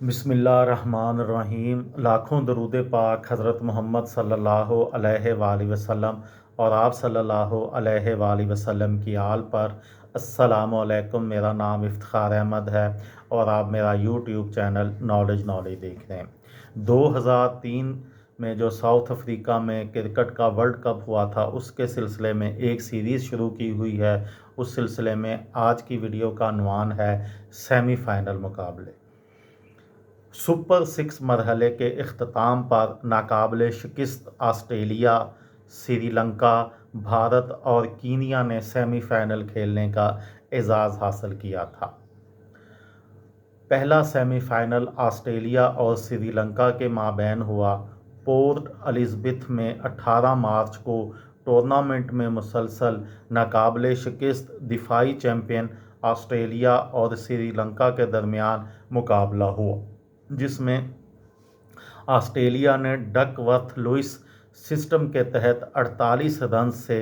بسم اللہ الرحمن الرحیم۔ لاکھوں درود پاک حضرت محمد صلی اللہ علیہ وآلہ وسلم اور آپ صلی اللہ علیہ وآلہ وسلم کی آل پر۔ السلام علیکم، میرا نام افتخار احمد ہے اور آپ میرا یوٹیوب چینل نالج دیکھ رہے ہیں۔ 2003 میں جو ساؤتھ افریقہ میں کرکٹ کا ورلڈ کپ ہوا تھا، اس کے سلسلے میں ایک سیریز شروع کی ہوئی ہے۔ اس سلسلے میں آج کی ویڈیو کا عنوان ہے سیمی فائنل مقابلے۔ سپر 6 مرحلے کے اختتام پر ناقابل شکست آسٹریلیا، سری لنکا، بھارت اور کینیا نے سیمی فائنل کھیلنے کا اعزاز حاصل کیا تھا۔ پہلا سیمی فائنل آسٹریلیا اور سری لنکا کے مابین ہوا۔ پورٹ الزبتھ میں 18 مارچ کو ٹورنامنٹ میں مسلسل ناقابل شکست دفاعی چیمپئن آسٹریلیا اور سری لنکا کے درمیان مقابلہ ہوا، جس میں آسٹریلیا نے ڈک ورتھ لوئس سسٹم کے تحت 48 رنز سے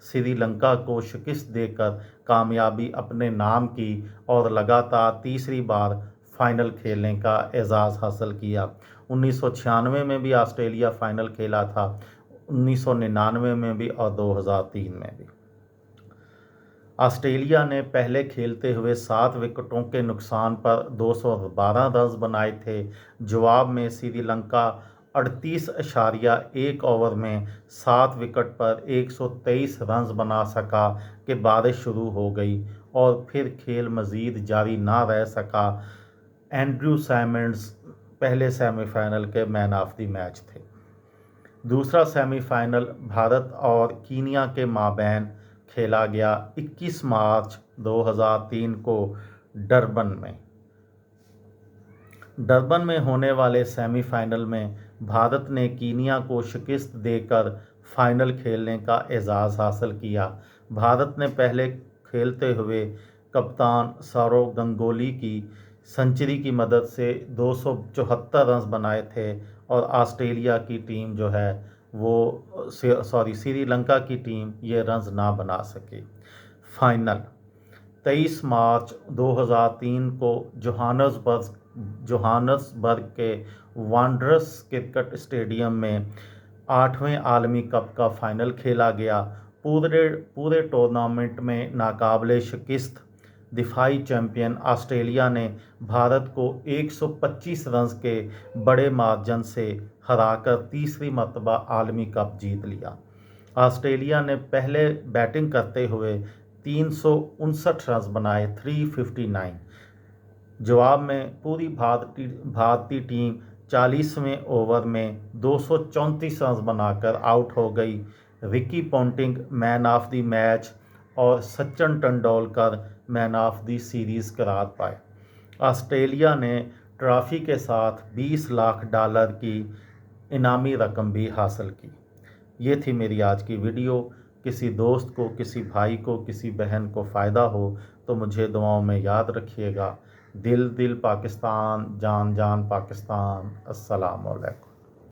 سری لنکا کو شکست دے کر کامیابی اپنے نام کی اور لگاتار تیسری بار فائنل کھیلنے کا اعزاز حاصل کیا۔ 1996 میں بھی آسٹریلیا فائنل کھیلا تھا، 1999 میں بھی اور 2003 میں بھی۔ آسٹریلیا نے پہلے کھیلتے ہوئے 7 وکٹوں کے نقصان پر 212 رنز بنائے تھے۔ جواب میں سری لنکا 38.1 اوور میں 7 وکٹ پر 123 رنز بنا سکا کہ بارش شروع ہو گئی اور پھر کھیل مزید جاری نہ رہ سکا۔ اینڈریو سائمنڈز پہلے سیمی فائنل کے مین آف دی میچ تھے۔ دوسرا سیمی فائنل بھارت اور کینیا کے مابین کھیلا گیا 21 مارچ 2003 کو ڈربن میں ہونے والے سیمی فائنل میں بھارت نے کینیا کو شکست دے کر فائنل کھیلنے کا اعزاز حاصل کیا۔ بھارت نے پہلے کھیلتے ہوئے کپتان سورو گنگولی کی سنچری کی مدد سے 274 رنز بنائے تھے اور آسٹریلیا کی ٹیم سری لنکا کی ٹیم یہ رنز نہ بنا سکی۔ فائنل 23 مارچ 2003 کو جوہانسبرگ کے وانڈررز کرکٹ اسٹیڈیم میں 8ویں عالمی کپ کا فائنل کھیلا گیا۔ پورے ٹورنامنٹ میں ناقابل شکست دفاعی چیمپئن آسٹریلیا نے بھارت کو 125 رنز کے بڑے مارجن سے ہرا کر تیسری مرتبہ عالمی کپ جیت لیا۔ آسٹریلیا نے پہلے بیٹنگ کرتے ہوئے 359 رنز بنائے 359۔ جواب میں پوری بھارتی ٹیم 40ویں اوور میں 234 رنز بنا کر آؤٹ ہو گئی۔ Ricky Ponting man of the match اور Sachin Tendulkar man of the series قرار پائے۔ آسٹریلیا نے ٹرافی کے ساتھ $20 لاکھ کی انعامی رقم بھی حاصل کی۔ یہ تھی میری آج کی ویڈیو۔ کسی دوست کو، کسی بھائی کو، کسی بہن کو فائدہ ہو تو مجھے دعاؤں میں یاد رکھیے گا۔ دل پاکستان، جان پاکستان۔ السلام علیکم۔